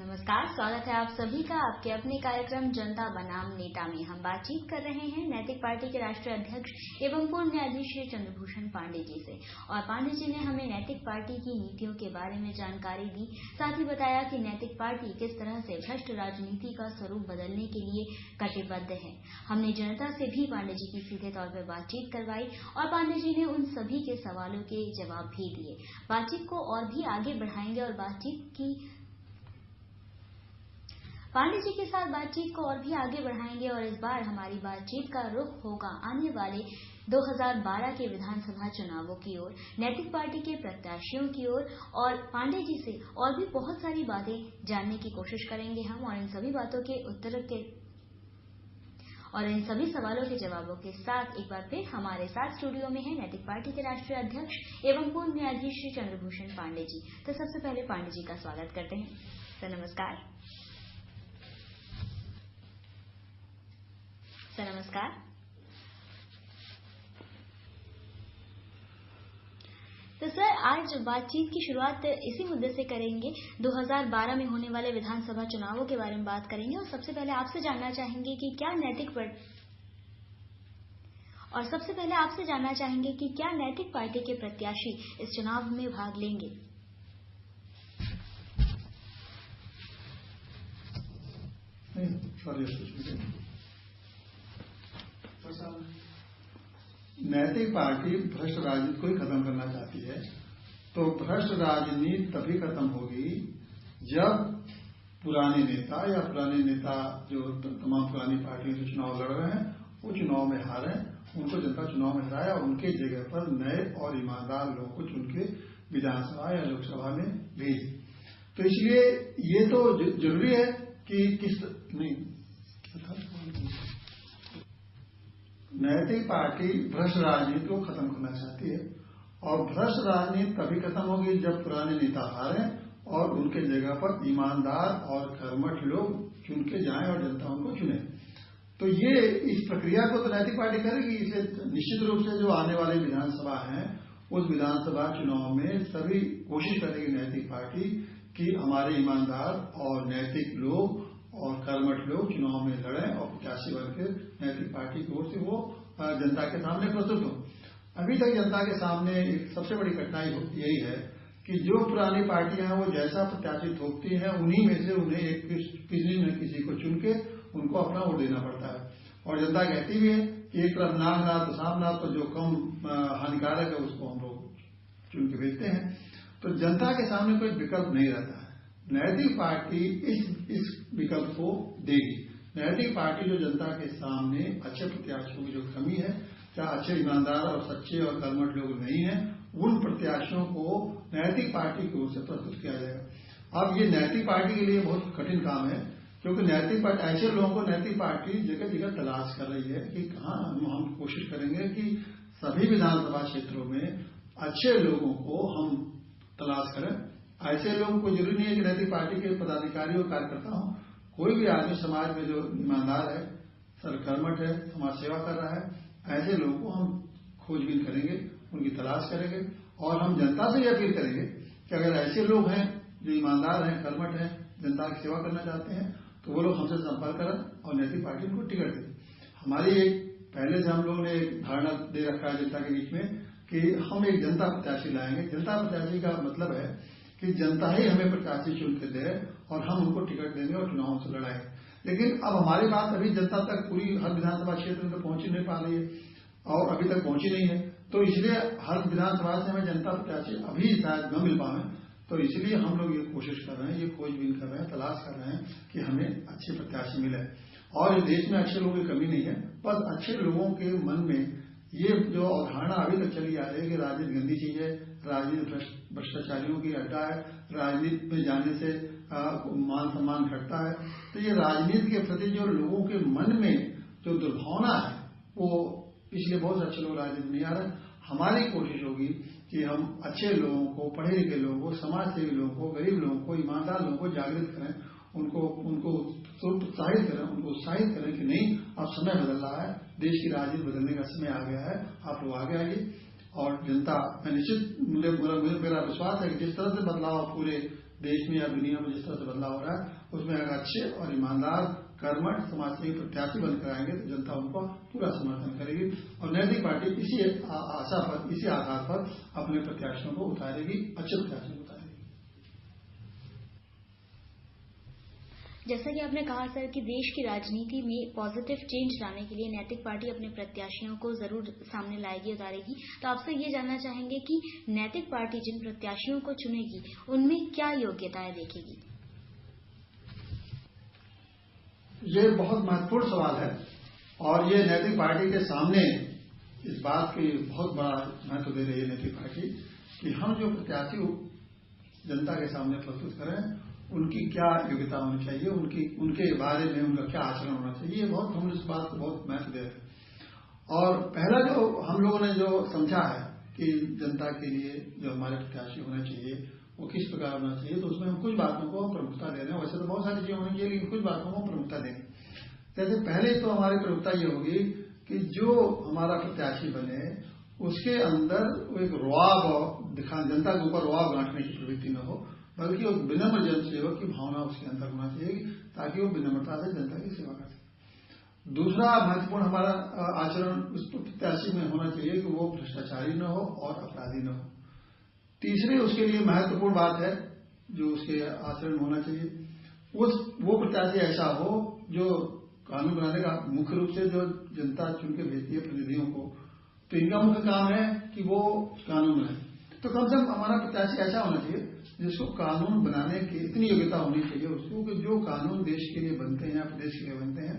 नमस्कार, स्वागत है आप सभी का आपके अपने कार्यक्रम जनता बनाम नेता में। हम बातचीत कर रहे हैं नैतिक पार्टी के राष्ट्रीय अध्यक्ष एवं पूर्व न्यायाधीश श्री चंद्रभूषण पांडे जी से। और पांडे जी ने हमें नैतिक पार्टी की नीतियों के बारे में जानकारी दी, साथ ही बताया कि नैतिक पार्टी किस तरह से भ्रष्ट राजनीति का स्वरूप बदलने के लिए कटिबद्ध है। हमने जनता से भी पांडे जी की सीधे तौर पर बातचीत करवाई और पांडे जी ने उन सभी के सवालों के जवाब भी दिए। बातचीत को और भी आगे बढ़ाएंगे और पांडे जी के साथ बातचीत को और भी आगे बढ़ाएंगे और इस बार हमारी बातचीत का रुख होगा आने वाले 2012 के विधानसभा चुनावों की ओर, नैतिक पार्टी के प्रत्याशियों की ओर। और पांडे जी से और भी बहुत सारी बातें जानने की कोशिश करेंगे हम, और इन सभी बातों के और इन सभी सवालों के जवाबों के साथ एक बार फिर हमारे साथ स्टूडियो में है नैतिक पार्टी के राष्ट्रीय अध्यक्ष एवं पूर्व न्यायाधीश श्री चंद्रभूषण पांडे जी। तो सबसे पहले पांडे जी का स्वागत करते हैं। सर नमस्कार। सर नमस्कार। तो सर, आज बातचीत की शुरुआत इसी मुद्दे से करेंगे। 2012 में होने वाले विधानसभा चुनावों के बारे में बात करेंगे और सबसे पहले आपसे जानना चाहेंगे कि क्या नैतिक पार्टी के प्रत्याशी इस चुनाव में भाग लेंगे? नैतिक पार्टी भ्रष्ट राजनीति को ही खत्म करना चाहती है। तो भ्रष्ट राजनीति तभी खत्म होगी जब पुराने नेता जो तमाम पुरानी पार्टियों से चुनाव लड़ रहे हैं वो चुनाव में हारे, उनको जनता चुनाव में हराया, उनके जगह पर नए और ईमानदार लोगों को चुन के विधानसभा या लोकसभा में भेज। तो इसलिए ये तो जरूरी है कि नैतिक पार्टी भ्रष्ट राजनीति को खत्म करना चाहती है और भ्रष्ट राजनीति तभी खत्म होगी जब पुराने नेता हारे और उनके जगह पर ईमानदार और कर्मठ लोग चुन के जाएं और जनता उनको चुने। तो ये इस प्रक्रिया को तो नैतिक पार्टी करेगी। इसे निश्चित रूप से जो आने वाले विधानसभा हैं उस विधानसभा चुनाव में सभी कोशिश करेगी नैतिक पार्टी कि हमारे ईमानदार और नैतिक लोग और कर्मठ लोग चुनाव में लड़ें और प्रत्याशी बन के नैतिक पार्टी की ओर से वो जनता के सामने प्रस्तुत हो। अभी तक जनता के सामने एक सबसे बड़ी कठिनाई यही है कि जो पुरानी पार्टियां हैं वो जैसा प्रत्याशी थोपती हैं उन्हीं में से उन्हें किसी न किसी को चुन के उनको अपना वोट देना पड़ता है। और जनता कहती भी है कि एक तरफ नागनाथ तो सामनाथ, तो जो कम हानिकारक है उसको हम लोग चुन के भेजते हैं। तो जनता के सामने कोई विकल्प नहीं रहता है। नैतिक पार्टी इस विकल्प को देगी। नैतिक पार्टी जो जनता के सामने अच्छे प्रत्याशियों की जो कमी है, क्या अच्छे ईमानदार और सच्चे और कर्मठ लोग नहीं है, उन प्रत्याशियों को नैतिक पार्टी की ओर से प्रस्तुत किया जाएगा। अब ये नैतिक पार्टी के लिए बहुत कठिन काम है, क्योंकि ऐसे लोगों को नैतिक पार्टी जगह जगह तलाश कर रही है कि कहाँ हम कोशिश करेंगे कि सभी विधानसभा क्षेत्रों में अच्छे लोगों को हम तलाश करें। ऐसे लोगों को जरूरी नहीं है कि नैतिक पार्टी के पदाधिकारी और कार्यकर्ता हों, कोई भी आदमी समाज में जो ईमानदार है, सरकर्मठ है, समाज सेवा कर रहा है, ऐसे लोगों को हम खोजबीन करेंगे, उनकी तलाश करेंगे और हम जनता से यह अपील करेंगे कि अगर ऐसे लोग हैं जो ईमानदार हैं, कर्मठ हैं, जनता की सेवा करना चाहते हैं तो वो लोग हमसे संपर्क करें और नैतिक पार्टी उनको टिकट दें। हमारी पहले से हम लोगों ने एक धारणा दे रखा है जनता के बीच में कि हम एक जनता प्रत्याशी लाएंगे। जनता प्रत्याशी का मतलब है कि जनता ही हमें प्रत्याशी चुन के दे और हम उनको टिकट देंगे और चुनाव से लड़ाएंगे। लेकिन अब हमारी बात अभी जनता तक पूरी हर विधानसभा क्षेत्र में तो पहुंच ही नहीं पा रही है और अभी तक पहुंची नहीं है। तो इसलिए हर विधानसभा से हमें जनता प्रत्याशी अभी शायद न मिल पाए। तो इसलिए हम लोग ये कोशिश कर रहे हैं, ये खोजबीन कर रहे हैं, तलाश कर रहे हैं कि हमें अच्छे प्रत्याशी मिले। और देश में अच्छे लोगों की कमी नहीं है, बस अच्छे लोगों के मन में ये जो अवधारणा अभी तक चली आ रही है कि राजनीति गंदी चीज है, राजनीति भ्रष्टाचारियों की अड्डा है, राजनीति में जाने से मान सम्मान घटता है। तो ये राजनीति के प्रति जो लोगों के मन में जो दुर्भावना है वो इसलिए बहुत अच्छे लोग राजनीति में आ रहे हैं। हमारी कोशिश होगी कि हम अच्छे लोगों को, पढ़े लिखे लोगों को, समाज सेवी लोगों को, गरीब लोगों को, ईमानदार लोगों को जागृत करें, उनको प्रोत्साहित करें, उनको उत्साहित करें कि नहीं, अब समय बदल रहा है, देश की राजनीति बदलने का समय आ गया है, आप लोग आगे आइए। और जनता, मैं निश्चित मेरा विश्वास है कि जिस तरह से बदलाव पूरे देश में या दुनिया में जिस तरह से बदलाव हो रहा है, उसमें अगर अच्छे और ईमानदार कर्मठ समाजसेवी प्रत्याशी बनकर आएंगे तो जनता उनको पूरा समर्थन करेगी और नैतिक पार्टी इसी आशा पर, इसी आधार पर अपने प्रत्याशियों को उतारेगी, अच्छे प्रत्याशियों को उतारेगी। जैसा कि आपने कहा सर कि देश की राजनीति में पॉजिटिव चेंज लाने के लिए नैतिक पार्टी अपने प्रत्याशियों को जरूर सामने लाएगी, उतारेगी। तो आपसे ये जानना चाहेंगे कि नैतिक पार्टी जिन प्रत्याशियों को चुनेगी उनमें क्या योग्यताएं देखेगी? ये बहुत महत्वपूर्ण सवाल है और ये नैतिक पार्टी के सामने इस बात की बहुत बड़ा महत्व दे रही है नैतिक पार्टी कि हम जो प्रत्याशी जनता के सामने प्रस्तुत करें उनकी क्या योग्यता होनी चाहिए, उनके बारे में उनका क्या आचरण होना चाहिए। ये बहुत, हम इस बात को बहुत महत्व दे रहे हैं। और पहला जो हम लोगों ने जो समझा है कि जनता के लिए जो हमारे प्रत्याशी होने चाहिए वो किस प्रकार होना चाहिए, तो उसमें हम कुछ बातों को प्रमुखता दे रहे हैं। वैसे तो बहुत सारी चीजें होनी चाहिए लेकिन कुछ बातों को प्रमुखता देंगे। जैसे पहले तो हमारी प्रमुखता ये होगी कि जो हमारा प्रत्याशी बने उसके अंदर एक रुआब दिखा, जनता के ऊपर रुआब गांठने की प्रवृत्ति न हो, बल्कि वो विनम्र जनसेवक की भावना उसके अंदर होना चाहिए ताकि वो विनम्रता से जनता की सेवा कर सके। दूसरा महत्वपूर्ण हमारा आचरण उस प्रत्याशी में होना चाहिए कि वो भ्रष्टाचारी न हो और अपराधी न हो। तीसरी उसके लिए महत्वपूर्ण बात है जो उसके आचरण में होना चाहिए, वो प्रत्याशी ऐसा हो जो कानून बनाने का मुख्य रूप से जो जनता चुन के भेजती है प्रतिनिधियों को, तो इनका मुख्य काम है कि वो कानून बनाए। तो कम से कम हमारा प्रत्याशी ऐसा होना चाहिए जिसको कानून बनाने की इतनी योग्यता होनी चाहिए उसको कि जो कानून देश के लिए बनते हैं, प्रदेश के लिए बनते हैं,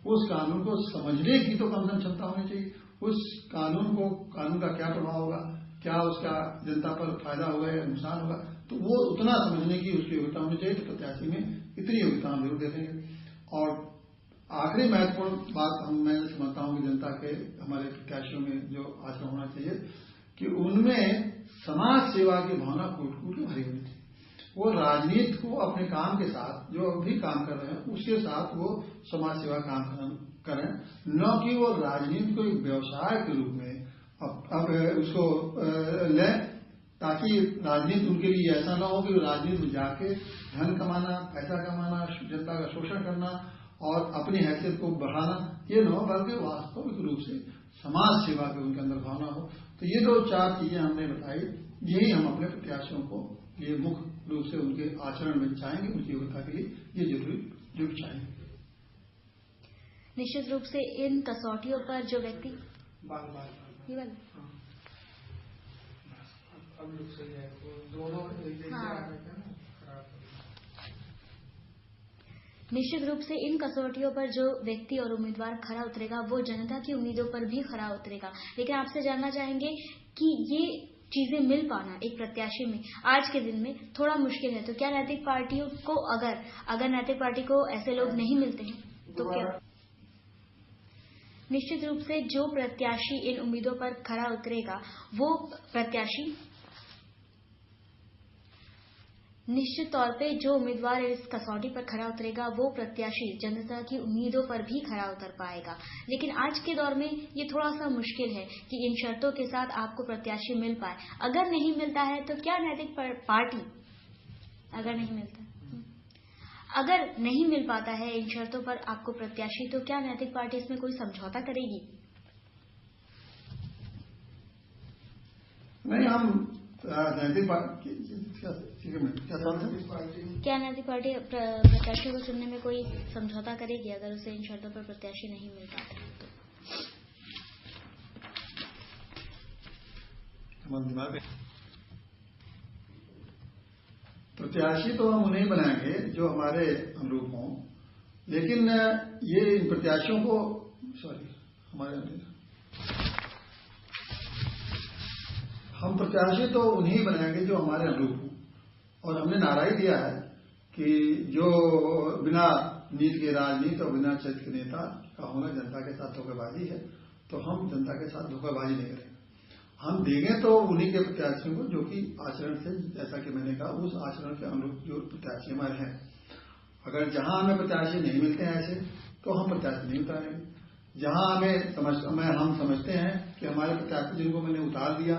उस कानून को समझने की तो कम से कम क्षमता होनी चाहिए। उस कानून का क्या प्रभाव होगा, क्या उसका जनता पर फायदा होगा या नुकसान होगा, तो वो उतना समझने की उसकी योग्यता होनी चाहिए। तो प्रत्याशी में इतनी योग्यता हम जरूर देखेंगे। और आखिरी महत्वपूर्ण बात मैं समझता हूं कि जनता के हमारे प्रत्याशियों में जो आचरण होना चाहिए कि उनमें समाज सेवा की भावना कूट कूट के भरी होनी चाहिए। वो राजनीति को अपने काम के साथ जो अभी काम कर रहे हैं उसके साथ वो समाज सेवा काम करें, न कि वो राजनीति को एक व्यवसाय के रूप में अब उसको लें, ताकि राजनीति उनके लिए ऐसा न हो कि राजनीति में जाके धन कमाना, पैसा कमाना, जनता का शोषण करना और अपनी हैसियत को बढ़ाना, ये न हो, बल्कि वास्तविक रूप से समाज सेवा की उनके अंदर भावना हो। तो ये दो चार चीजें हमने बताई, यही हम अपने प्रत्याशियों को ये मुख्य रूप से उनके आचरण में चाहेंगे, उनकी योग्यता के लिए ये जरूर चाहेंगे। निश्चित रूप से इन कसौटियों पर जो व्यक्ति निश्चित रूप से इन कसौटियों पर जो व्यक्ति और उम्मीदवार खरा उतरेगा वो जनता की उम्मीदों पर भी खरा उतरेगा। लेकिन आपसे जानना चाहेंगे कि ये चीजें मिल पाना एक प्रत्याशी में आज के दिन में थोड़ा मुश्किल है, तो क्या नैतिक पार्टियों को अगर नैतिक पार्टी को ऐसे लोग नहीं मिलते हैं तो क्या निश्चित रूप से जो प्रत्याशी इन उम्मीदों पर खरा उतरेगा वो प्रत्याशी निश्चित तौर पे जो उम्मीदवार इस कसौटी पर खरा उतरेगा वो प्रत्याशी जनता की उम्मीदों पर भी खरा उतर पाएगा। लेकिन आज के दौर में ये थोड़ा सा मुश्किल है कि इन शर्तों के साथ आपको प्रत्याशी मिल पाए। अगर नहीं मिलता है तो क्या नैतिक पार्टी अगर नहीं मिल पाता है इन शर्तों पर आपको प्रत्याशी, तो क्या नैतिक पार्टी इसमें कोई समझौता करेगी? नहीं, हम नैतिक पार्टी क्या नैतिक पार्टी प्रत्याशी को चुनने में कोई समझौता करेगी अगर उसे इन शर्तों पर प्रत्याशी नहीं मिल पाता तो? प्रत्याशी तो हम उन्हें बनाएंगे जो हमारे अनुरूप हों, लेकिन ये प्रत्याशियों को हम प्रत्याशी तो उन्हीं बनाएंगे जो हमारे अनुरूप हों। और हमने नारा ही दिया है कि जो बिना नीति के राजनीति और बिना चरित्र के नेता का होना जनता के साथ धोखेबाजी है, तो हम जनता के साथ धोखेबाजी नहीं करेंगे। हम देंगे तो उन्हीं के प्रत्याशियों को जो कि आचरण से, जैसा कि मैंने कहा, उस आचरण के अनुरूप जो प्रत्याशी हमारे हैं। अगर जहां हमें प्रत्याशी नहीं मिलते हैं ऐसे, तो हम प्रत्याशी नहीं उतारेंगे। जहां हम समझते हैं कि हमारे प्रत्याशी जिनको मैंने उतार दिया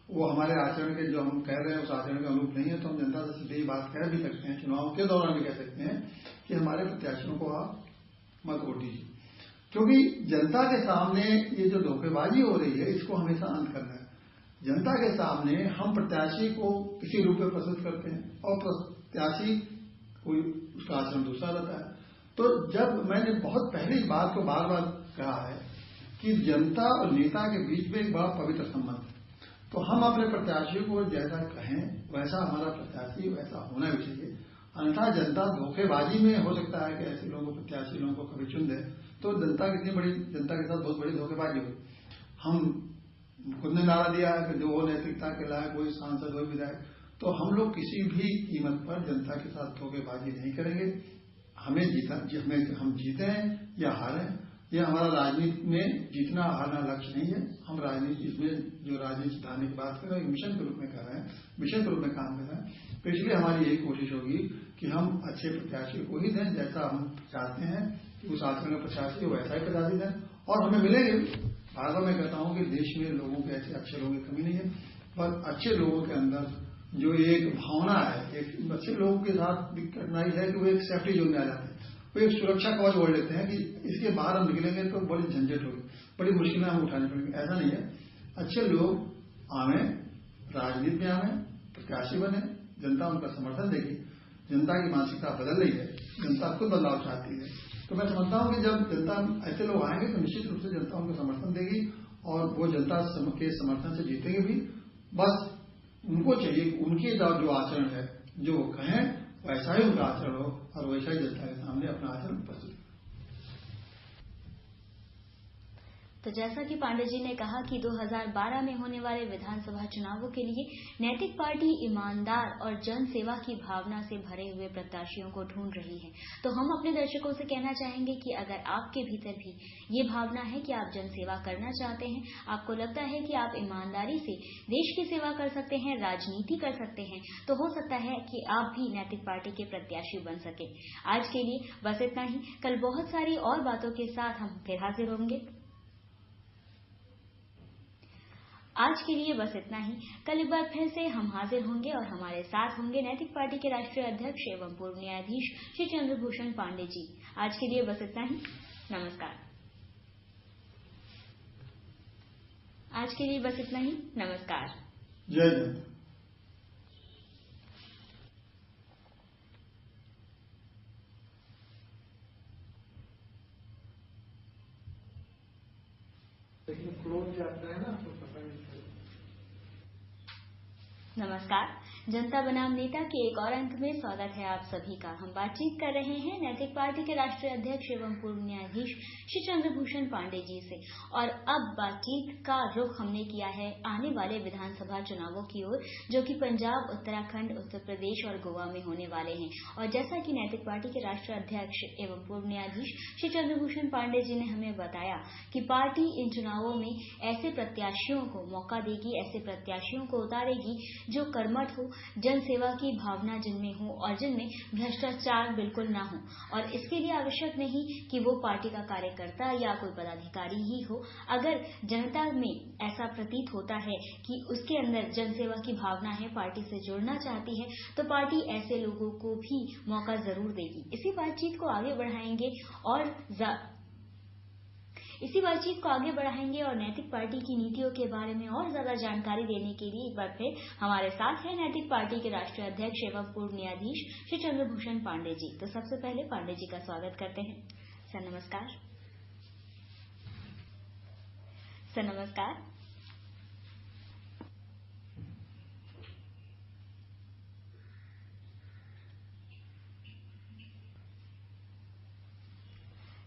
वो हमारे आचरण के जो हम कह रहे हैं उस आचरण के अनुरूप नहीं है, तो हम जनता से सीधे ही बात कह भी सकते हैं, चुनाव के दौरान भी कह सकते हैं कि हमारे प्रत्याशियों को आप मत वोट दीजिए। क्योंकि जनता के सामने ये जो धोखेबाजी हो रही है इसको हमेशा अंत करना है। जनता के सामने हम प्रत्याशी को किसी रूप में प्रस्तुत करते हैं और प्रत्याशी कोई उसका आचरण दूसरा रहता है। तो जब मैंने बहुत पहले इस बात को बार बार कहा है कि जनता और नेता के बीच में एक बड़ा पवित्र संबंध है, तो हम अपने प्रत्याशियों को जैसा कहें वैसा हमारा प्रत्याशी वैसा होना भी चाहिए। अन्यथा जनता धोखेबाजी में हो सकता है कि ऐसे लोगों प्रत्याशी लोगों को कभी चुन दे, तो जनता के साथ बहुत बड़ी धोखेबाजी हुई। हम खुद ने नारा दिया है कि जो वो नैतिकता के लायक कोई सांसद हो विधायक, तो हम लोग किसी भी कीमत पर जनता के साथ धोखेबाजी नहीं करेंगे। हमें हम जीते हैं या हारें, यह हमारा राजनीति में जीतना हारना लक्ष्य नहीं है। हम राजनीति इसमें जो राजनीति सुधारने की बात कर रहे हैं मिशन के रूप में कर रहे हैं, मिशन के रूप में काम कर रहे हैं। तो इसलिए हमारी यही कोशिश होगी कि हम अच्छे प्रत्याशी को ही दें, जैसा हम चाहते हैं कि उस आचरण का प्रत्याशी हो वैसा ही प्रत्याशी दें, और हमें मिलेंगे। बार बार मैं कहता हूं कि देश में लोगों के ऐसे अच्छे लोगों की कमी नहीं है, पर अच्छे लोगों के अंदर जो एक भावना है, एक अच्छे लोगों के साथ कठिनाई है कि वो एक सेफ्टी जोन में आ जाते हैं, वो एक सुरक्षा कवच ओढ़ लेते हैं कि इसके बाहर हम निकलेंगे तो बड़ी झंझट होगी, बड़ी मुश्किलें हम उठानी पड़ेंगी। ऐसा नहीं है। अच्छे लोग आवे, राजनीति में आवे, प्रत्याशी बने, जनता उनका समर्थन देगी। जनता की मानसिकता बदल रही है, जनता खुद बदलाव चाहती है। तो मैं समझता हूं कि जब जनता ऐसे लोग आएंगे तो निश्चित रूप से जनता उनको समर्थन देगी और वो जनता के समर्थन से जीतेंगे भी। बस उनको चाहिए कि उनके जो आचरण है, जो वो कहें वैसा ही उनका आचरण हो और वैसा ही जनता के सामने अपना आचरण प्रस्तुत। तो जैसा कि पांडे जी ने कहा कि 2012 में होने वाले विधानसभा चुनावों के लिए नैतिक पार्टी ईमानदार और जन सेवा की भावना से भरे हुए प्रत्याशियों को ढूंढ रही है। तो हम अपने दर्शकों से कहना चाहेंगे कि अगर आपके भीतर भी ये भावना है कि आप जन सेवा करना चाहते हैं, आपको लगता है कि आप ईमानदारी से देश की सेवा कर सकते हैं, राजनीति कर सकते हैं, तो हो सकता है कि आप भी नैतिक पार्टी के प्रत्याशी बन सके। आज के लिए बस इतना ही। कल बहुत सारी और बातों के साथ हम फिर हाजिर होंगे। आज के लिए बस इतना ही। कल एक बार फिर से हम हाजिर होंगे और हमारे साथ होंगे नैतिक पार्टी के राष्ट्रीय अध्यक्ष एवं पूर्व न्यायाधीश श्री चंद्रभूषण पांडे जी। आज के लिए बस इतना ही। नमस्कार। आज के लिए बस इतना ही। नमस्कार। जय जय। क्लोज जाता है ना तो पता नहीं चलता। नमस्कार। जनता बनाम नेता के एक और अंक में स्वागत है आप सभी का। हम बातचीत कर रहे हैं नैतिक पार्टी के राष्ट्रीय अध्यक्ष एवं पूर्व न्यायाधीश श्री चंद्रभूषण पांडे जी से। और अब बातचीत का रुख हमने किया है आने वाले विधानसभा चुनावों की ओर, जो कि पंजाब, उत्तराखंड, उत्तर प्रदेश और गोवा में होने वाले हैं। और जैसा कि नैतिक पार्टी के राष्ट्रीय अध्यक्ष एवं पूर्व न्यायाधीश श्री चंद्रभूषण पांडे जी ने हमें बताया कि पार्टी इन चुनावों में ऐसे प्रत्याशियों को मौका देगी, ऐसे प्रत्याशियों को उतारेगी जो कर्मठ हो, जन सेवा की भावना जिनमें हो और जिनमें भ्रष्टाचार बिल्कुल ना हो। और इसके लिए आवश्यक नहीं कि वो पार्टी का कार्यकर्ता या कोई पदाधिकारी ही हो। अगर जनता में ऐसा प्रतीत होता है कि उसके अंदर जन सेवा की भावना है, पार्टी से जुड़ना चाहती है, तो पार्टी ऐसे लोगों को भी मौका जरूर देगी। इसी बातचीत को आगे बढ़ाएंगे और नैतिक पार्टी की नीतियों के बारे में और ज्यादा जानकारी देने के लिए एक बार फिर हमारे साथ है नैतिक पार्टी के राष्ट्रीय अध्यक्ष एवं पूर्व न्यायाधीश श्री चंद्रभूषण पांडे जी। तो सबसे पहले पांडे जी का स्वागत करते हैं। सर नमस्कार। सर नमस्कार।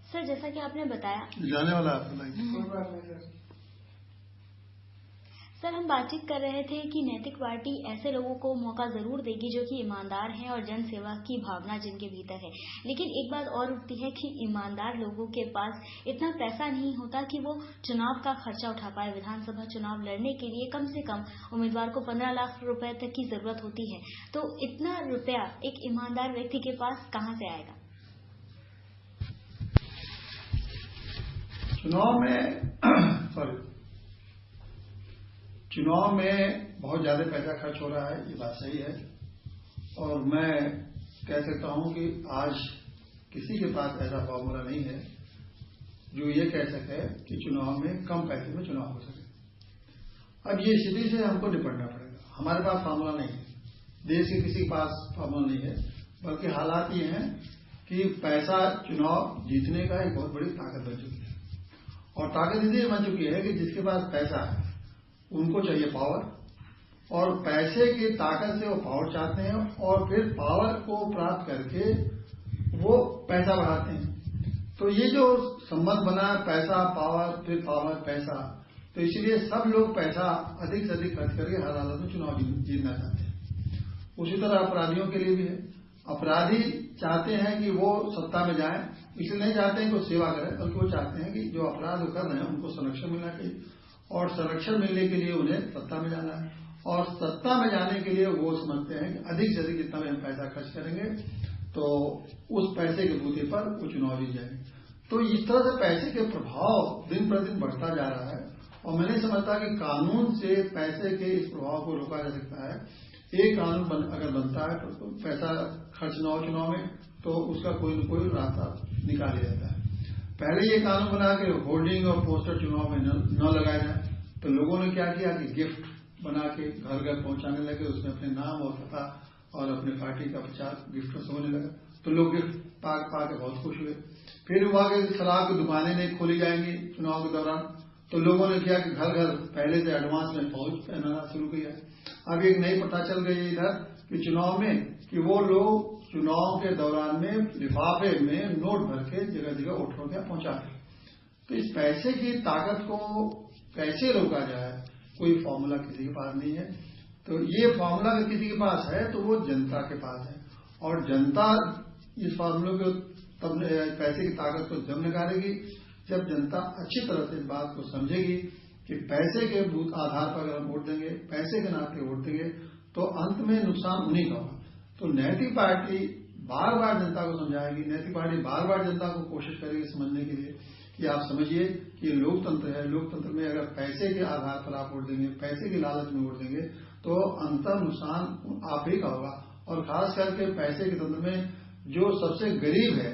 सर जैसा कि आपने बताया जाने वाला सर, हम बातचीत कर रहे थे कि नैतिक पार्टी ऐसे लोगों को मौका जरूर देगी जो कि ईमानदार हैं और जन सेवा की भावना जिनके भीतर है। लेकिन एक बात और उठती है कि ईमानदार लोगों के पास इतना पैसा नहीं होता कि वो चुनाव का खर्चा उठा पाए। विधानसभा चुनाव लड़ने के लिए कम से कम उम्मीदवार को 15 लाख रुपए तक की जरूरत होती है। तो इतना रुपया एक ईमानदार व्यक्ति के पास कहाँ से आएगा? चुनाव में बहुत ज्यादा पैसा खर्च हो रहा है, ये बात सही है। और मैं कह सकता हूं कि आज किसी के पास ऐसा फॉर्मूला नहीं है जो ये कह सके कि चुनाव में कम पैसे में चुनाव हो सके। अब ये स्थिति से हमको निपटना पड़ेगा। हमारे पास फॉर्मूला नहीं है, देश के किसी के पास फॉर्मूला नहीं है, बल्कि हालात ये हैं कि पैसा चुनाव जीतने का एक बहुत बड़ी ताकत बन चुकी है। और ताकत इसलिए बन चुकी है कि जिसके पास पैसा है उनको चाहिए पावर, और पैसे की ताकत से वो पावर चाहते हैं, और फिर पावर को प्राप्त करके वो पैसा बढ़ाते हैं। तो ये जो संबंध बना है पैसा पावर फिर पावर पैसा, तो इसलिए सब लोग पैसा अधिक से अधिक खर्च करके हर हालत में चुनाव जीतना चाहते हैं। उसी तरह अपराधियों के लिए भी है। अपराधी चाहते हैं कि वो सत्ता में जाएं, इसलिए नहीं चाहते हैं कि वो सेवा करें, बल्कि वो चाहते हैं कि जो अपराध वो कर रहे हैं उनको संरक्षण मिलना चाहिए, और संरक्षण मिलने के लिए उन्हें सत्ता में जाना है। और सत्ता में जाने के लिए वो समझते हैं कि अधिक से अधिक जितना भी हम पैसा खर्च करेंगे तो उस पैसे के बूते पर वो चुनाव जीत जाएंगे। तो इस तरह से पैसे के प्रभाव दिन प्रतिदिन बढ़ता जा रहा है, और मैं नहीं समझता कि कानून से पैसे के इस प्रभाव को रोका जा सकता है। एक कानून अगर बनता है तो पैसा खर्च न हो चुनाव में, तो उसका कोई न कोई रास्ता निकाल लिया जाता है। पहले ये कानून बना के होर्डिंग और पोस्टर चुनाव में न लगाया जाए, तो लोगों ने क्या किया कि गिफ्ट बना के घर घर पहुंचाने लगे, उसमें अपने नाम और पता और अपने पार्टी का प्रचार गिफ्ट से होने लगा, तो लोग गिफ्ट पा के बहुत खुश हुए। फिर हुआ कि शराब की दुकानें नहीं खोली जाएंगी चुनाव के दौरान, तो लोगों ने किया कि घर घर पहले से एडवांस में फौज पहनाना शुरू किया। अब एक नई पता चल गई है इधर कि चुनाव में कि वो लोग चुनाव के दौरान में लिफाफे में नोट भर के जगह जगह वोटरों के पहुंचाते। तो इस पैसे की ताकत को कैसे रोका जाए, कोई फॉर्मूला किसी के पास नहीं है। तो ये फॉर्मूला अगर किसी के पास है तो वो जनता के पास है, और जनता इस फॉर्मूले को तब पैसे की ताकत को जब निकालेगी जब जनता अच्छी तरह से इस बात को समझेगी कि पैसे के आधार पर अगर हम वोट देंगे, पैसे के नाते वोट देंगे, तो अंत में नुकसान उन्हीं का होगा। तो नैतिक पार्टी बार बार जनता को समझाएगी, नैतिक पार्टी बार बार जनता को कोशिश करेगी समझने के लिए कि आप समझिए कि लोकतंत्र है, लोकतंत्र में अगर पैसे के आधार पर आप वोट देंगे, पैसे की लालच में वोट देंगे, तो अंतर नुकसान आप ही का होगा। और खास करके पैसे के तंत्र में जो सबसे गरीब है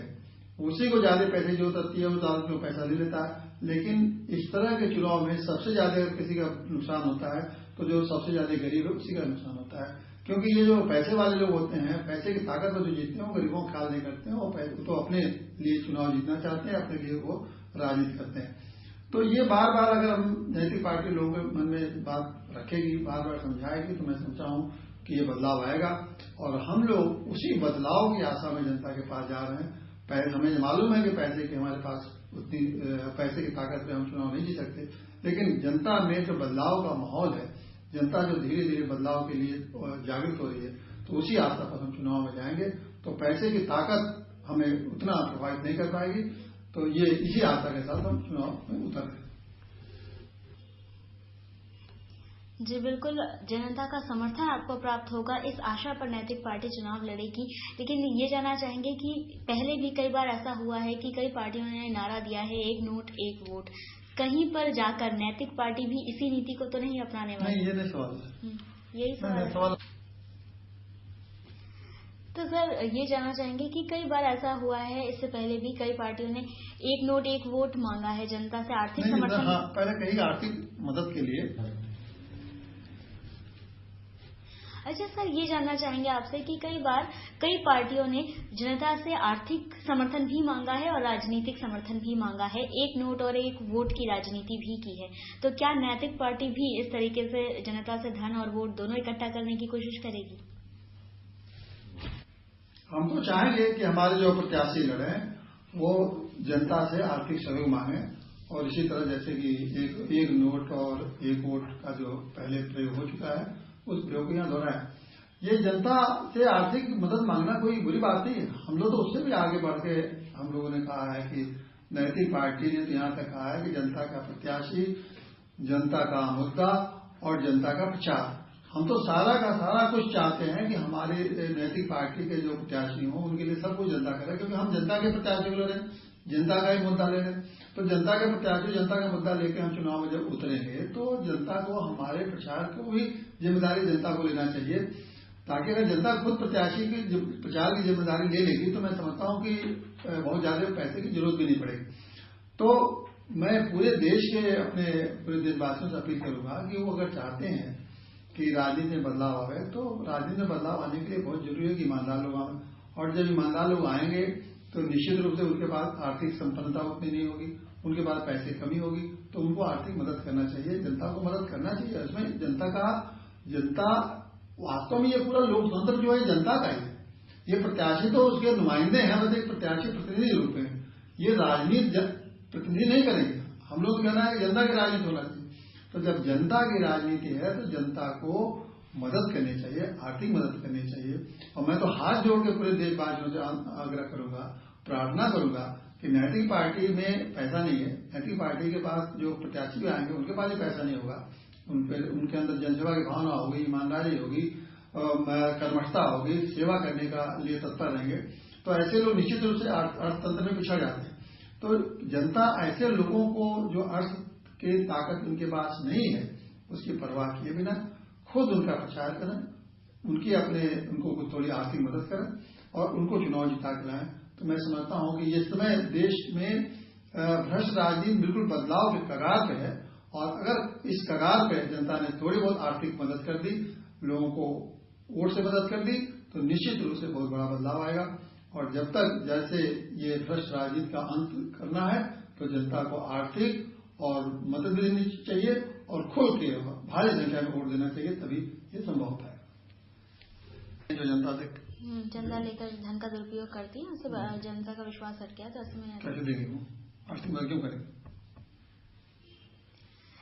उसी को ज्यादा पैसे जो होती है, वो दारू में पैसा ले लेता है। लेकिन इस तरह के चुनाव में सबसे ज्यादा अगर किसी का नुकसान होता है तो जो सबसे ज्यादा गरीब है उसी का नुकसान होता है, क्योंकि ये जो पैसे वाले लोग होते हैं, पैसे की ताकत पर जो जीतते हैं वो गरीबों का ख्याल नहीं करते हैं, और पैसे तो अपने लिए चुनाव जीतना चाहते हैं, अपने लिए वो राजनीति करते हैं। तो ये बार बार अगर हम नैतिक पार्टी लोगों के मन में बात रखेगी, बार बार समझाएगी, तो मैं समझता हूं कि ये बदलाव आएगा, और हम लोग उसी बदलाव की आशा में जनता के पास जा रहे हैं। हमें मालूम है कि पैसे की हमारे पास उतनी पैसे की ताकत पे हम चुनाव नहीं जीत सकते, लेकिन जनता में जो बदलाव का माहौल है, जनता जो धीरे धीरे बदलाव के लिए जागृत हो रही है, तो उसी आशा पर हम चुनाव में जाएंगे। तो पैसे की ताकत हमें उतना प्रभावित नहीं कर पाएगी, तो ये इसी आशा के साथ हम चुनाव में उतर रहे। जी बिल्कुल, जनता का समर्थन आपको प्राप्त होगा, इस आशा पर नैतिक पार्टी चुनाव लड़ेगी। लेकिन ये जानना चाहेंगे कि पहले भी कई बार ऐसा हुआ है कि कई पार्टियों ने नारा दिया है एक नोट एक वोट, कहीं पर जाकर नैतिक पार्टी भी इसी नीति को तो नहीं अपनाने वाली? नहीं, ये नहीं सवाल है, यही सवाल है। तो सर ये जानना चाहेंगे कि कई बार ऐसा हुआ है, इससे पहले भी कई पार्टियों ने एक नोट एक वोट मांगा है जनता से आर्थिक समर्थन। हाँ, पहले कहीं आर्थिक मदद के लिए। अच्छा सर, ये जानना चाहेंगे आपसे कि कई बार कई पार्टियों ने जनता से आर्थिक समर्थन भी मांगा है और राजनीतिक समर्थन भी मांगा है, एक नोट और एक वोट की राजनीति भी की है, तो क्या नैतिक पार्टी भी इस तरीके से जनता से धन और वोट दोनों इकट्ठा करने की कोशिश करेगी? हम तो चाहेंगे कि हमारे जो प्रत्याशी लड़े वो जनता से आर्थिक सहयोग मांगे, और इसी तरह जैसे कि एक नोट और एक वोट का जो पहले प्रयोग हो चुका है उस प्रयोग को यहाँ दोहराए। ये जनता से आर्थिक मदद मांगना कोई बुरी बात नहीं है। हम लोग तो उससे भी आगे बढ़ के हम लोगों ने कहा है कि नैतिक पार्टी ने तो यहाँ तक कहा है कि जनता का प्रत्याशी, जनता का मुद्दा और जनता का प्रचार, हम तो सारा का सारा कुछ चाहते हैं कि हमारे नैतिक पार्टी के जो प्रत्याशी हों उनके लिए सब कुछ जनता करे, क्योंकि हम जनता के प्रत्याशी को लड़े, जनता का ही मुद्दा ले रहे हैं। तो जनता के प्रत्याशी जनता का मुद्दा लेकर हम चुनाव में जब उतरेंगे तो जनता को हमारे प्रचार को भी जिम्मेदारी जनता को लेना चाहिए, ताकि अगर जनता खुद प्रत्याशी की प्रचार की जिम्मेदारी ले लेगी तो मैं समझता हूं कि बहुत ज्यादा पैसे की जरूरत भी नहीं पड़ेगी। तो मैं पूरे देश के अपने पूरे देशवासियों से अपील करूंगा कि वो अगर चाहते हैं कि राजनीति में बदलाव आवे तो राजनीति में बदलाव आने के लिए बहुत जरूरी है कि ईमानदार लोग आए, और जब ईमानदार लोग आएंगे तो निश्चित रूप से उनके पास आर्थिक संपन्नता उतनी नहीं होगी, उनके पास पैसे कमी होगी, तो उनको आर्थिक मदद करना चाहिए, जनता को मदद करना चाहिए। इसमें जनता वास्तव में ये पूरा लोकतंत्र जो है जनता का ही है। ये प्रत्याशी तो उसके नुमाइंदे हैं, बस एक प्रत्याशी प्रतिनिधि रूप में, ये राजनीति प्रतिनिधि नहीं करेंगे। हम लोग कहना है कि जनता की राजनीति होना चाहिए। तो जब जनता की राजनीति है तो जनता को मदद करनी चाहिए, आर्थिक मदद करनी चाहिए। और मैं तो हाथ जोड़ के पूरे देशवासियों से आग्रह करूंगा, प्रार्थना करूंगा कि नैतिक पार्टी में पैसा नहीं है, नैतिक पार्टी के पास जो प्रत्याशी भी आएंगे उनके पास भी पैसा नहीं होगा, उनके अंदर जनसेवा की भावना होगी, ईमानदारी होगी, कर्मठता होगी, सेवा करने का लिए तत्पर रहेंगे, तो ऐसे लोग निश्चित रूप से अर्थतंत्र में पिछड़ जाते हैं। तो जनता ऐसे लोगों को जो अर्थ की ताकत उनके पास नहीं है उसकी परवाह किए बिना खुद उनका प्रचार करें, उनको थोड़ी आर्थिक मदद करें और उनको चुनाव जिता के लाएं। तो मैं समझता हूं कि इस समय देश में भ्रष्ट राजनीति बिल्कुल बदलाव के कगार पे है, और अगर इस कगार पे जनता ने थोड़ी बहुत आर्थिक मदद कर दी, लोगों को वोट से मदद कर दी, तो निश्चित रूप से बहुत बड़ा बदलाव आएगा। और जब तक जैसे ये भ्रष्ट राजनीति का अंत करना है तो जनता को आर्थिक और मदद भी देनी चाहिए और खुल के भारी संख्या में वोट देना चाहिए, तभी ये संभव होता है। जो जनता लेकर धन का दुरुपयोग करती है, उससे जनता का विश्वास हट गया, तो ऐसे में कैसे देंगे वो आर्थिक मदद क्यों करेंगे?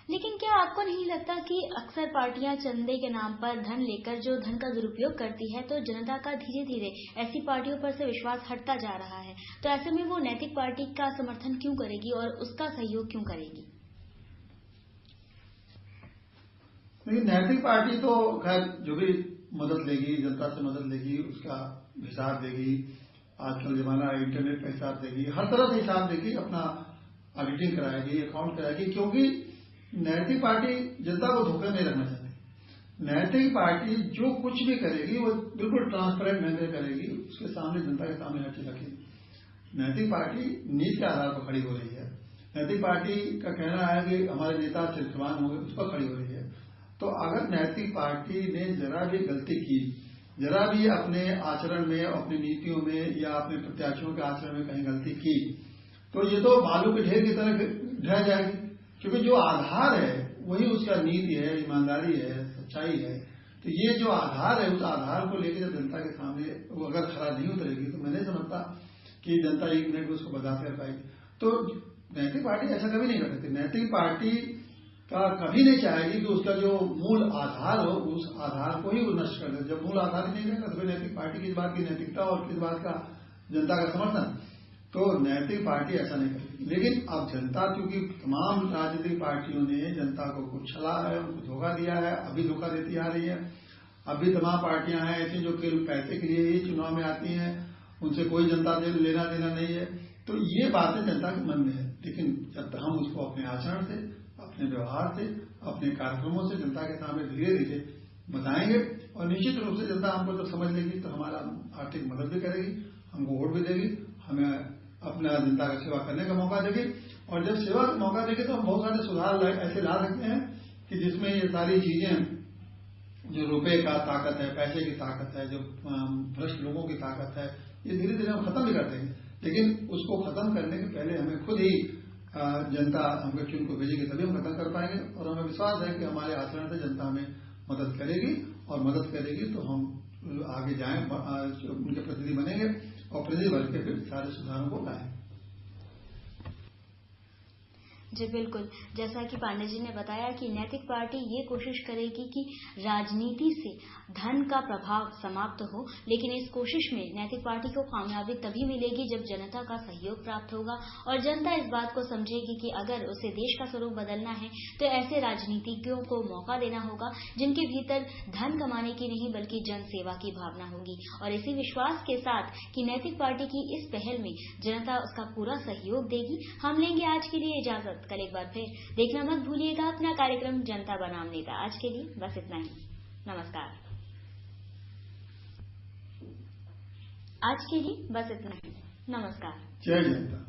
लेकिन क्या आपको नहीं लगता कि अक्सर पार्टियां चंदे के नाम पर धन लेकर जो धन का दुरुपयोग करती है, तो जनता का धीरे धीरे ऐसी पार्टियों पर से विश्वास हटता जा रहा है, तो ऐसे में वो नैतिक पार्टी का समर्थन क्यों करेगी और उसका सहयोग क्यों करेगी? लेकिन नैतिक पार्टी तो खैर जो भी मदद लेगी, जनता से मदद लेगी, उसका हिसाब देगी, आजकल जमाना इंटरनेट का हिसाब देगी, हर तरह से हिसाब देगी, अपना ऑडिटिंग कराएगी, अकाउंट कराएगी, क्योंकि नैतिक पार्टी जनता को धोखे में रखना चाहती। नैतिक पार्टी जो कुछ भी करेगी वो बिल्कुल ट्रांसपेरेंट मैनर में करेगी, उसके सामने जनता के सामने हर चीज रखेगी। नैतिक पार्टी नीति के आधार पर खड़ी हो रही है। नैतिक पार्टी का कहना है कि हमारे नेता चरित्रवान होंगे, उस पर खड़ी हो रही है। तो अगर नैतिक पार्टी ने जरा भी गलती की, जरा भी अपने आचरण में, अपनी नीतियों में या अपने प्रत्याशियों के आचरण में कहीं गलती की, तो ये तो बालू के ढेर की तरह ढह जाएगी, क्योंकि जो आधार है वही उसका नीति है, ईमानदारी है, सच्चाई है। तो ये जो आधार है, उस आधार को लेकर जब जनता के सामने वो अगर खरा नहीं उतरेगी, तो मैं नहीं समझता कि जनता 1 मिनट में उसको बर्दाश्त कर पाएगी। तो नैतिक पार्टी ऐसा कभी नहीं कर सकती। नैतिक पार्टी का कभी नहीं चाहेगी कि उसका जो मूल आधार हो, उस आधार को ही वो नष्ट कर दे। जब मूल आधार ही नहीं रहेगा तो फिर नैतिक पार्टी किस बात की नैतिकता और किस बात का जनता का समर्थन? तो नैतिक पार्टी ऐसा नहीं करेगी। लेकिन अब जनता, क्योंकि तमाम राजनीतिक पार्टियों ने जनता को कुछ छला है, उनको धोखा दिया है, अभी धोखा देती आ रही है। अभी तमाम पार्टियां हैं ऐसी जो केवल पैसे के लिए ही चुनाव में आती हैं, उनसे कोई जनता लेना देना नहीं है। तो ये बातें जनता के मन में है, लेकिन जब तक हम उसको अपने आचरण से, अपने व्यवहार से, अपने कार्यक्रमों से जनता के सामने धीरे धीरे बताएंगे, और निश्चित रूप से जनता हमको जब समझ लेगी तो हमारा आर्थिक मदद भी करेगी, हमको वोट भी देगी, हमें अपना जनता का सेवा करने का मौका देगी। और जब सेवा का मौका देगी तो हम बहुत सारे सुधार ऐसे ला सकते हैं कि जिसमें ये सारी चीजें, जो रुपए का ताकत है, पैसे की ताकत है, जो भ्रष्ट लोगों की ताकत है, ये धीरे धीरे हम खत्म भी कर देंगे। लेकिन उसको खत्म करने के पहले हमें खुद ही जनता हमको चुन को भेजेगी, तभी हम खत्म कर पाएंगे। और हमें विश्वास है कि हमारे आचरण से जनता हमें मदद करेगी, और मदद करेगी तो हम आगे जाएं, उनके प्रतिनिधि बनेंगे और प्रतिनिधि बन के फिर सारे सुधारों को लाएंगे। जी बिल्कुल, जैसा कि पांडे जी ने बताया कि नैतिक पार्टी ये कोशिश करेगी कि राजनीति से धन का प्रभाव समाप्त हो, लेकिन इस कोशिश में नैतिक पार्टी को कामयाबी तभी मिलेगी जब जनता का सहयोग प्राप्त होगा और जनता इस बात को समझेगी कि अगर उसे देश का स्वरूप बदलना है तो ऐसे राजनीतिज्ञों को मौका देना होगा जिनके भीतर धन कमाने की नहीं बल्कि जन सेवा की भावना होगी। और इसी विश्वास के साथ कि नैतिक पार्टी की इस पहल में जनता उसका पूरा सहयोग देगी, हम लेंगे आज के लिए इजाजत। कल एक बार फिर देखना मत भूलिएगा अपना कार्यक्रम जनता बनाम नेता। आज के लिए बस इतना ही। नमस्कार। आज के लिए बस इतना ही। नमस्कार। जय जनता।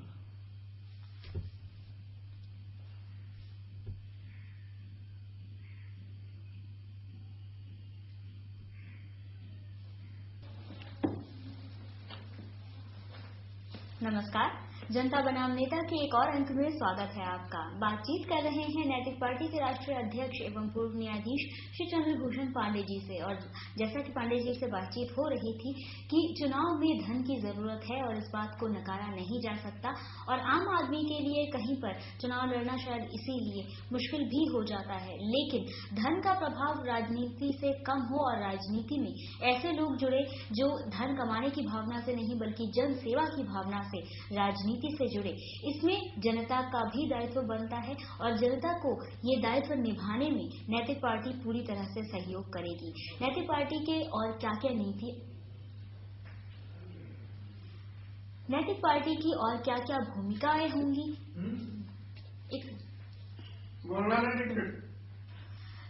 नमस्कार। जनता बनाम नेता के एक और अंक में स्वागत है आपका। बातचीत कर रहे हैं नैतिक पार्टी के राष्ट्रीय अध्यक्ष एवं पूर्व न्यायाधीश श्री चंद्रभूषण पांडे जी से। और जैसा कि पांडे जी से बातचीत हो रही थी कि चुनाव में धन की जरूरत है और इस बात को नकारा नहीं जा सकता और आम आदमी के लिए कहीं पर चुनाव लड़ना शायद इसीलिए मुश्किल भी हो जाता है, लेकिन धन का प्रभाव राजनीति से कम हो और राजनीति में ऐसे लोग जुड़े जो धन कमाने की भावना से नहीं बल्कि जन सेवा की भावना से राजनीति से जुड़े। इसमें जनता का भी दायित्व बनता है और जनता को ये दायित्व निभाने में नैतिक पार्टी पूरी तरह से सहयोग करेगी। नैतिक पार्टी के और क्या क्या नीति, नैतिक पार्टी की और क्या क्या भूमिकाएं होंगी,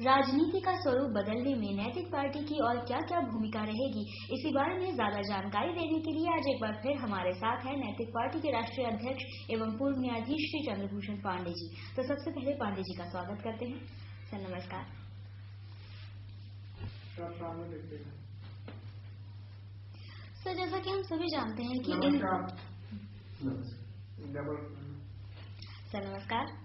राजनीति का स्वरूप बदलने में नैतिक पार्टी की और क्या क्या भूमिका रहेगी, इसी बारे में ज्यादा जानकारी देने के लिए आज एक बार फिर हमारे साथ है नैतिक पार्टी के राष्ट्रीय अध्यक्ष एवं पूर्व न्यायाधीश श्री चंद्रभूषण पांडे जी। तो सबसे पहले पांडे जी का स्वागत करते हैं। सर नमस्कार। सर जैसा कि हम सभी जानते हैं कि सर नमस्कार।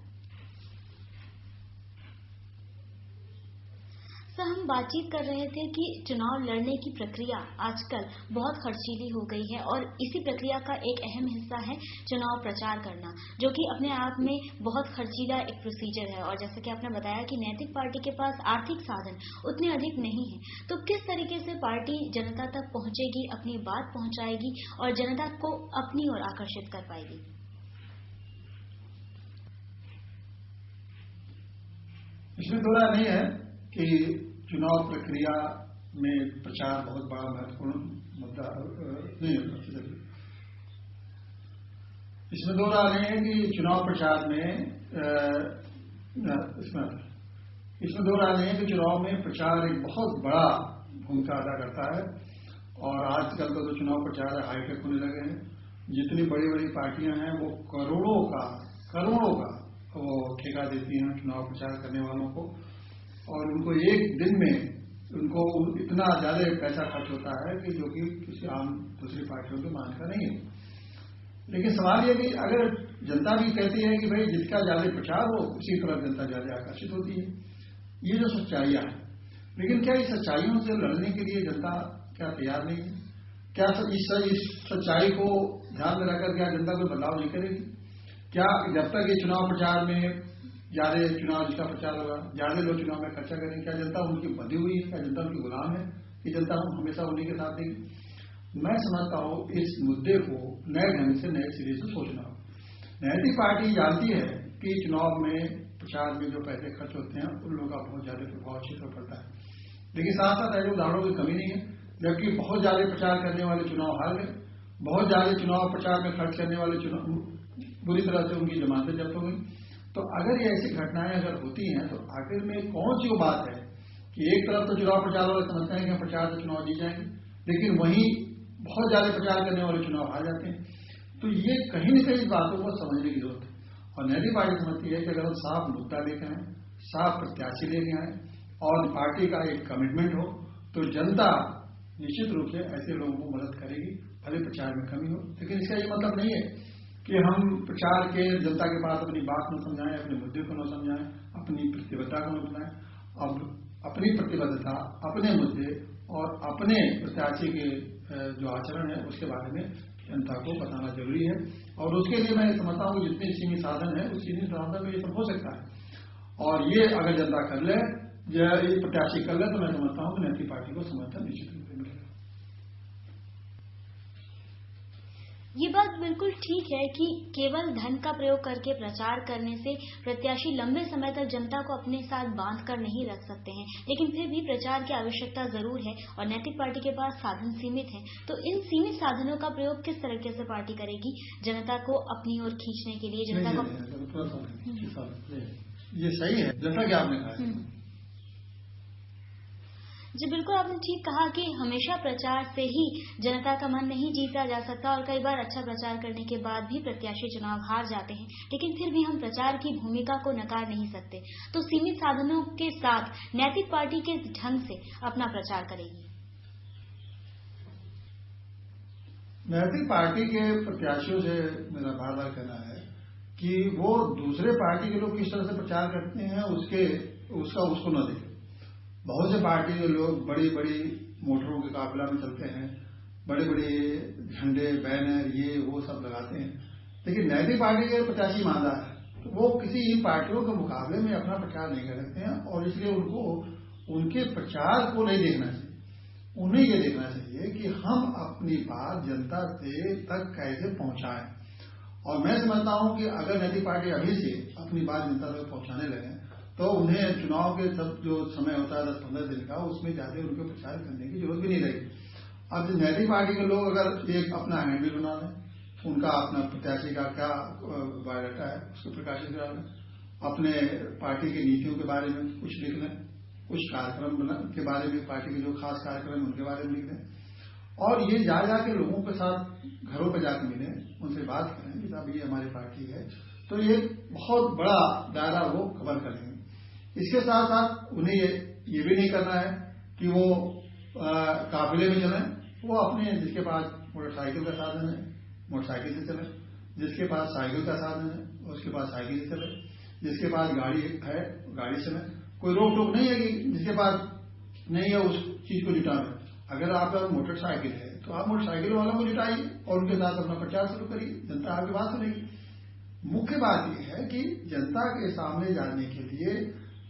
सर हम बातचीत कर रहे थे कि चुनाव लड़ने की प्रक्रिया आजकल बहुत खर्चीली हो गई है और इसी प्रक्रिया का एक अहम हिस्सा है चुनाव प्रचार करना, जो कि अपने आप में बहुत खर्चीला एक प्रोसीजर है। और जैसे कि आपने बताया कि नैतिक पार्टी के पास आर्थिक साधन उतने अधिक नहीं है, तो किस तरीके से पार्टी जनता तक पहुंचेगी, अपनी बात पहुंचाएगी और जनता को अपनी ओर आकर्षित कर पाएगी? इसमें दो राय नहीं है कि चुनाव प्रक्रिया में प्रचार बहुत बड़ा महत्वपूर्ण मुद्दा नहीं होता। इसमें दो राय नहीं है कि चुनाव प्रचार में इसमें दो राय नहीं है कि चुनाव में प्रचार एक बहुत बड़ा भूमिका अदा करता है। और आजकल का जो चुनाव प्रचार है हाईटेक होने लगे हैं। जितनी बड़ी बड़ी पार्टियां हैं वो करोड़ों का वो ठेका देती हैं चुनाव प्रचार करने वालों को, और उनको एक दिन में उनको इतना ज्यादा पैसा खर्च होता है कि जो कि किसी आम दूसरी पार्टियों के मान का नहीं है। लेकिन सवाल यह कि अगर जनता भी कहती है कि भाई जिसका ज्यादा प्रचार हो उसी तरफ जनता ज्यादा आकर्षित होती है, ये जो सच्चाइयां हैं, लेकिन क्या इस सच्चाइयों से लड़ने के लिए जनता क्या तैयार नहीं है? क्या इस सच्चाई को ध्यान में रखकर क्या जनता कोई बदलाव नहीं करेगी? क्या जब तक ये चुनाव प्रचार में ज्यादा चुनाव जिसका प्रचार होगा ज्यादा लोग चुनाव में खर्चा करेंगे, क्या जनता उनकी बंधी हुई है? क्या जनता उनकी गुलाम है कि जनता हमेशा उन्हीं के साथ देगी? मैं समझता हूं इस मुद्दे को नए ढंग से नए सिरे से सोचना हो। नैतिक पार्टी जानती है कि चुनाव में प्रचार में जो पैसे खर्च होते हैं उन लोगों का बहुत ज्यादा प्रभाव क्षेत्र पड़ता है, लेकिन साथ साथ ऐसे उदाहरणों की कमी नहीं है। जबकि बहुत ज्यादा प्रचार करने वाले चुनाव हार गए, बहुत ज्यादा चुनाव प्रचार में खर्च करने वाले चुनाव बुरी तरह से उनकी जमानतें जब्त हो गई। तो अगर ये ऐसी घटनाएं अगर होती हैं तो आखिर में कौन सी वो बात है कि एक तरफ तो चुनाव प्रचार वाले समझते हैं कि प्रचार से चुनाव जीत जाएंगे, लेकिन वहीं बहुत ज्यादा प्रचार करने वाले चुनाव हार जाते हैं। तो ये कहीं न कहीं बातों को समझने की जरूरत है। और नैतिक पार्टी समझती है कि अगर हम साफ मुद्दा लेकर आए, साफ प्रत्याशी लेके आए और पार्टी का एक कमिटमेंट हो तो जनता निश्चित रूप से ऐसे लोगों को मदद करेगी, भले प्रचार में कमी हो। लेकिन इसका ये मतलब नहीं है कि हम प्रचार के जनता के पास अपनी बात न समझाएं, अपने मुद्दे को न समझाएं, अपनी प्रतिबद्धता को न बताएं। अब अपनी प्रतिबद्धता, अपने मुद्दे और अपने प्रत्याशी के जो आचरण है उसके बारे में जनता को बताना जरूरी है। और उसके लिए मैं समझता हूँ जितने सीमित साधन है उस सीमित साधन में ये सब हो सकता है। और ये अगर जनता कर ले, ये प्रत्याशी कर ले, तो मैं समझता हूँ कि नैतिक पार्टी को समर्थन निश्चित रूप से मिलेगा। ये बात बिल्कुल ठीक है कि केवल धन का प्रयोग करके प्रचार करने से प्रत्याशी लंबे समय तक जनता को अपने साथ बांध कर नहीं रख सकते हैं, लेकिन फिर भी प्रचार की आवश्यकता जरूर है और नैतिक पार्टी के पास साधन सीमित हैं। तो इन सीमित साधनों का प्रयोग किस तरीके से पार्टी करेगी जनता को अपनी ओर खींचने के लिए? जनता को ये सही है, जनता क्या आपने कहा? जी बिल्कुल, आपने ठीक कहा कि हमेशा प्रचार से ही जनता का मन नहीं जीता जा सकता और कई बार अच्छा प्रचार करने के बाद भी प्रत्याशी चुनाव हार जाते हैं, लेकिन फिर भी हम प्रचार की भूमिका को नकार नहीं सकते। तो सीमित साधनों के साथ नैतिक पार्टी के ढंग से अपना प्रचार करेगी। नैतिक पार्टी के प्रत्याशियों से मेरा बार बार कहना है कि वो दूसरे पार्टी के लोग किस तरह से प्रचार करते हैं उसको न देखें। बहुत से पार्टी के लोग बड़ी बड़ी मोटरों के काफिला में चलते हैं, बड़े बड़े झंडे बैनर ये वो सब लगाते हैं, लेकिन नैतिक पार्टी के प्रत्याशी ईमानदार है तो वो किसी इन पार्टियों के मुकाबले में अपना प्रचार नहीं कर सकते हैं। और इसलिए उनको उनके प्रचार को नहीं देखना चाहिए, उन्हें ये देखना चाहिए कि हम अपनी बात जनता से तक कैसे पहुंचाएं। और मैं समझता हूं कि अगर नैतिक पार्टी अभी से अपनी बात जनता तक पहुंचाने लगे तो उन्हें चुनाव के सब जो समय होता है 10-15 दिन का, उसमें ज्यादा उनको प्रचार करने की जरूरत भी नहीं रहेगी। अब नैतिक पार्टी के लोग अगर एक अपना हैंडल बना लें, उनका अपना प्रत्याशी का क्या बायोडाटा है उसको प्रकाशित करा लें, अपने पार्टी की नीतियों के बारे में कुछ लिख लें, कुछ कार्यक्रम के बारे में, पार्टी के जो खास कार्यक्रम है उनके बारे में लिख लें और ये जाके लोगों के साथ घरों पर जाकर मिलें, उनसे बात करें कि साहब ये हमारी पार्टी है, तो ये बहुत बड़ा दायरा वो कवर करेंगे। इसके साथ साथ उन्हें ये भी नहीं करना है कि वो काफिले में चलें, वो अपने जिसके पास मोटरसाइकिल का साधन है मोटरसाइकिल से चले, जिसके पास साइकिल का साधन है उसके पास साइकिल से चले, जिसके पास गाड़ी है गाड़ी से चले। कोई रोक टोक नहीं है कि जिसके पास नहीं है उस चीज को जुटाना। अगर आपका मोटरसाइकिल है तो आप मोटरसाइकिल वालों को जुटाइए और उनके साथ अपना प्रचार शुरू करिए, जनता आपकी बात सुनेगी। मुख्य बात यह है कि जनता के सामने जाने के लिए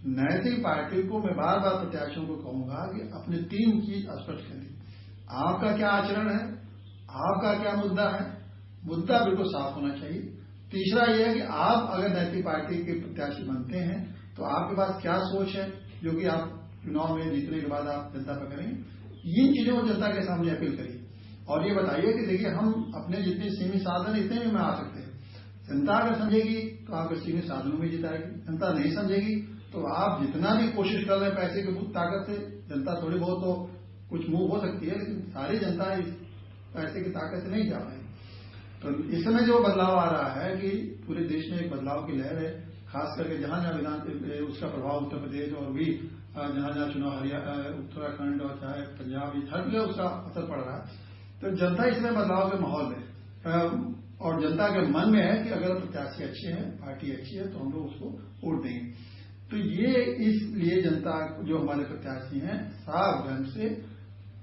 नैतिक पार्टी को मैं बार बार प्रत्याशियों को कहूंगा कि अपने 3 चीज स्पष्ट करिए। आपका क्या आचरण है, आपका क्या मुद्दा है, मुद्दा बिल्कुल साफ होना चाहिए। तीसरा यह है कि आप अगर नैतिक पार्टी के प्रत्याशी बनते हैं तो आपके पास क्या सोच है जो कि आप चुनाव में जीतने के बाद आप जनता पर करेंगे। इन चीजों को जनता के सामने अपील करिए और ये बताइए कि देखिए हम अपने जितने सीमित साधन इतने में आ सकते हैं। जनता अगर समझेगी तो आप सीमित साधनों में जिताएगी, जनता नहीं समझेगी तो आप जितना भी कोशिश कर रहे हैं पैसे की ताकत से, जनता थोड़ी बहुत तो कुछ मूव हो सकती है लेकिन सारी जनता इस पैसे की ताकत से नहीं जा पाएगी। तो इस समय जो बदलाव आ रहा है कि पूरे देश में एक बदलाव की लहर है, खास करके जहां जहां विधान उसका प्रभाव उत्तर प्रदेश और भी जहां जहां चुनाव हरियाणा उत्तराखंड और चाहे पंजाब हर जगह उसका असर पड़ रहा है। तो जनता इसमें बदलाव के माहौल में और जनता के मन में है कि अगर प्रत्याशी अच्छे हैं, पार्टी अच्छी है तो हम लोग उसको वोट देंगे। तो ये इसलिए जनता जो हमारे प्रत्याशी हैं साफ ढंग से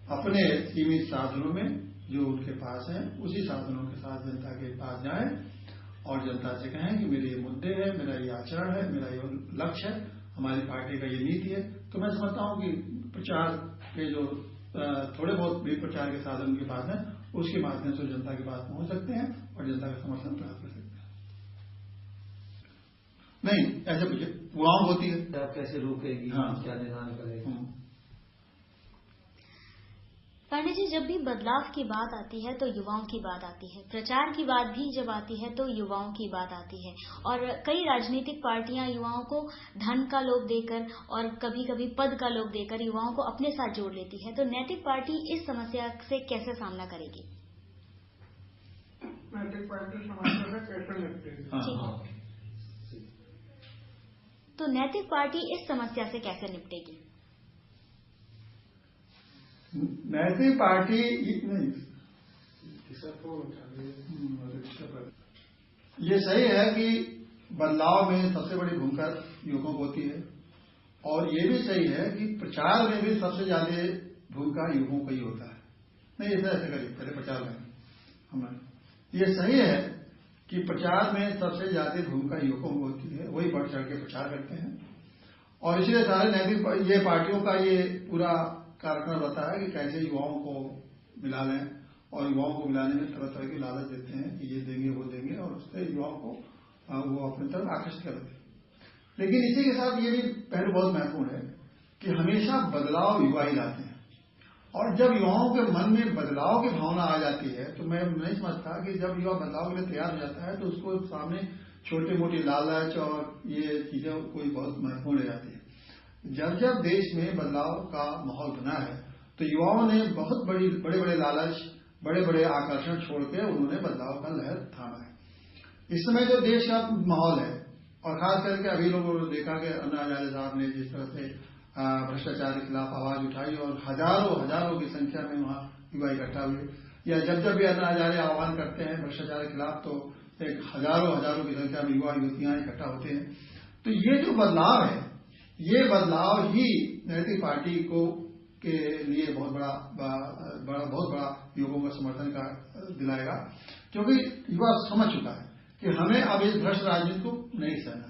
अपने सीमित साधनों में जो उनके पास हैं उसी साधनों के साथ जनता के पास जाएं और जनता से कहें कि मेरे ये मुद्दे हैं, मेरा ये आचरण है, मेरा ये लक्ष्य है, हमारी पार्टी का ये नीति है। तो मैं समझता हूं कि प्रचार के जो थोड़े बहुत भी प्रचार के साधन उनके पास हैं उसके माध्यम से जनता के पास पहुंच सकते हैं और जनता का समर्थन प्राप्त कर सकते हैं। नहीं ऐसे कुछ युवाओं होती है, आप कैसे रोकेगी? हाँ, क्या निर्धारण करेगी? पांडे जी, जब भी बदलाव की बात आती है तो युवाओं की बात आती है, प्रचार की बात भी जब आती है तो युवाओं की बात आती है और कई राजनीतिक पार्टियां युवाओं को धन का लोभ देकर और कभी कभी पद का लोभ देकर युवाओं को अपने साथ जोड़ लेती है। तो नैतिक पार्टी इस समस्या से कैसे सामना करेगी? नैतिक पार्टी समस्या से कैसे निपटेगी? तो नैतिक पार्टी इस समस्या से कैसे निपटेगी? नैतिक पार्टी ये सही है कि बदलाव में सबसे बड़ी भूमिका युवकों को होती है और ये भी सही है कि प्रचार में भी सबसे ज्यादा भूमिका युवकों का ही होता है। नहीं ऐसा ऐसे करिए, पहले प्रचार में हमारे। ये सही है कि प्रचार में सबसे ज्यादा भूमिका युवकों की होती है, वही बढ़ चढ़ के प्रचार करते हैं और इसलिए सारे नैतिक ये पार्टियों का ये पूरा कार्यक्रम रहता है कि कैसे युवाओं को मिला लें और युवाओं को मिलाने में तरह तरह की लालच देते हैं कि ये देंगे वो देंगे और उससे युवाओं को वो अपनी तरफ आकर्षित करते हैं। लेकिन इसी के साथ ये भी पहलू बहुत महत्वपूर्ण है कि हमेशा बदलाव युवा ही लाते हैं और जब युवाओं के मन में बदलाव की भावना आ जाती है तो मैं नहीं समझता कि जब युवा बदलाव के लिए तैयार हो जाता है तो उसको सामने छोटी मोटी लालच और ये चीजें कोई बहुत महत्वपूर्ण हो जाती है। जब जब देश में बदलाव का माहौल बना है तो युवाओं ने बहुत बड़े बड़े लालच, बड़े बड़े आकर्षण छोड़ के उन्होंने बदलाव का लहर थामा है। इस समय जो देश का माहौल है और खास करके अभी लोगों ने देखा कि अन्ना हजारे साहब ने जिस तरह से भ्रष्टाचार के खिलाफ आवाज उठाई और हजारों की संख्या में वहां युवा इकट्ठा हुए, या जब भी अन्ना हजारे आह्वान करते हैं भ्रष्टाचार के खिलाफ तो एक हजारों की संख्या में युवा युवतियां इकट्ठा होते हैं। तो ये जो बदलाव है ये बदलाव ही नैतिक पार्टी को के लिए बहुत बड़ा युवकों का समर्थन का दिलाएगा, क्योंकि युवा समझ चुका है कि हमें अब इस भ्रष्ट राजनीति को नहीं सहना,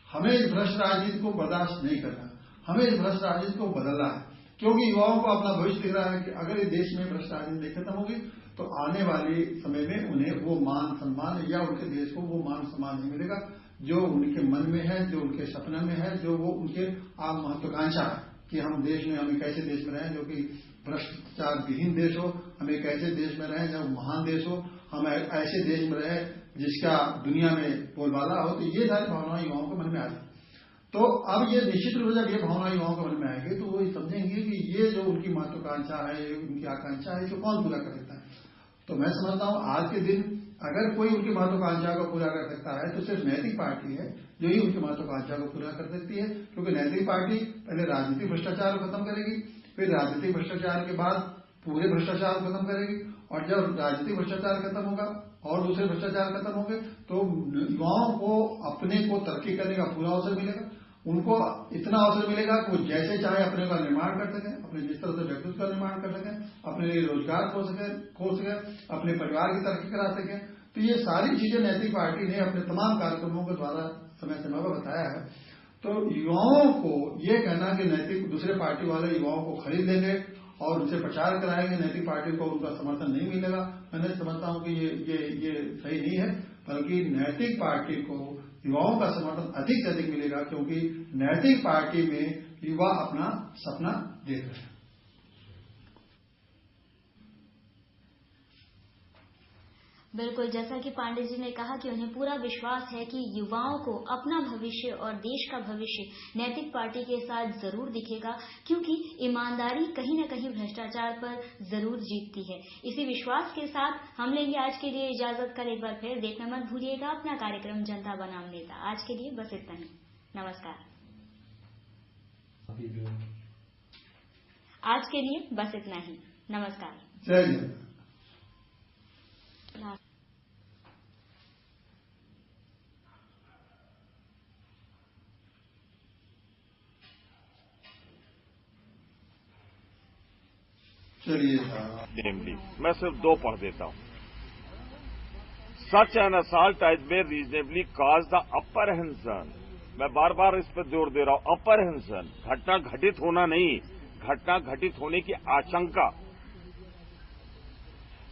हमें इस भ्रष्ट राजनीति को बर्दाश्त नहीं करना, हमें इस भ्रष्ट राजनीति को बदलना है। क्योंकि युवाओं को अपना भविष्य दिख रहा है कि अगर इस देश में भ्रष्ट राजनीति नहीं खत्म होगी तो आने वाले समय में उन्हें वो मान सम्मान या उनके देश को वो मान सम्मान नहीं मिलेगा जो उनके मन में है, जो उनके सपने में है, जो वो उनके आम महत्वाकांक्षा है कि हम देश में, हम एक ऐसे देश में रहें जो कि भ्रष्टाचार विहीन देश हो, हम एक ऐसे देश में रहें जो महान देश हो, हम ऐसे देश में रहें जिसका दुनिया में बोलबाला हो। तो ये सारी भावनाएं युवाओं के मन में आती। तो अब ये निश्चित रूप से जब ये भावना युवाओं के मन में आएगी तो वो समझेंगे कि ये जो उनकी महत्वाकांक्षा है, ये उनकी आकांक्षा है, जो कौन पूरा कर सकता है। तो मैं समझता हूं आज के दिन अगर कोई उनकी महत्वाकांक्षा को पूरा कर सकता है तो सिर्फ नैतिक पार्टी है जो ही उनकी महत्वाकांक्षा को पूरा कर सकती है, क्योंकि नैतिक पार्टी पहले राजनीतिक भ्रष्टाचार को खत्म करेगी, फिर राजनीतिक भ्रष्टाचार के बाद पूरे भ्रष्टाचार को खत्म करेगी, और जब राजनीतिक भ्रष्टाचार खत्म होगा और दूसरे भ्रष्टाचार खत्म होंगे तो युवाओं को अपने को तरक्की करने का पूरा अवसर मिलेगा। उनको इतना अवसर मिलेगा कि वो जैसे चाहे अपने का निर्माण कर सकें, अपने जिस तरह से व्यक्तित्व का निर्माण कर सकें, अपने लिए रोजगार खोल सकें, अपने परिवार की तरक्की करा सकें। तो ये सारी चीजें नैतिक पार्टी ने अपने तमाम कार्यक्रमों के द्वारा समय समय पर बताया है। तो युवाओं को ये कहना कि नैतिक दूसरे पार्टी वाले युवाओं को खरीद लेंगे और उनसे प्रचार कराएंगे, नैतिक पार्टी को उनका समर्थन नहीं मिलेगा, मैं नहीं समझता हूं कि ये सही नहीं है। बल्कि नैतिक पार्टी को युवाओं का समर्थन अधिक से अधिक मिलेगा, क्योंकि नैतिक पार्टी में युवा अपना सपना देख रहे हैं। बिल्कुल, जैसा कि पांडे जी ने कहा कि उन्हें पूरा विश्वास है कि युवाओं को अपना भविष्य और देश का भविष्य नैतिक पार्टी के साथ जरूर दिखेगा, क्योंकि ईमानदारी कहीं न कहीं भ्रष्टाचार पर जरूर जीतती है। इसी विश्वास के साथ हम लेंगे आज के लिए इजाजत। कर एक बार फिर देखना मत भूलिएगा अपना कार्यक्रम जनता बनाम नेता। आज के लिए बस इतना ही। नमस्कार। आज के लिए बस इतना ही। नमस्कार। जय हिंद। मैं सिर्फ 2 पढ़ देता हूं। Such an assault as may reasonably cause the apprehension. मैं बार बार इस पर जोर दे रहा हूं, अप्रहेंशन, घटना घटित होना नहीं, घटना घटित होने की आशंका।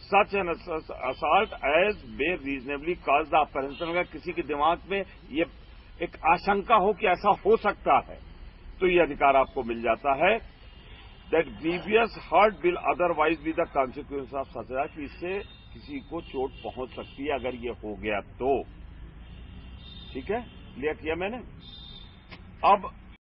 Such an assault as may reasonably cause the apprehension. अगर किसी के दिमाग में ये एक आशंका हो कि ऐसा हो सकता है तो ये अधिकार आपको मिल जाता है। That grievous hurt will otherwise be the consequence of such, कि इससे किसी को चोट पहुंच सकती है अगर ये हो गया तो। ठीक है, क्लियर किया मैंने। अब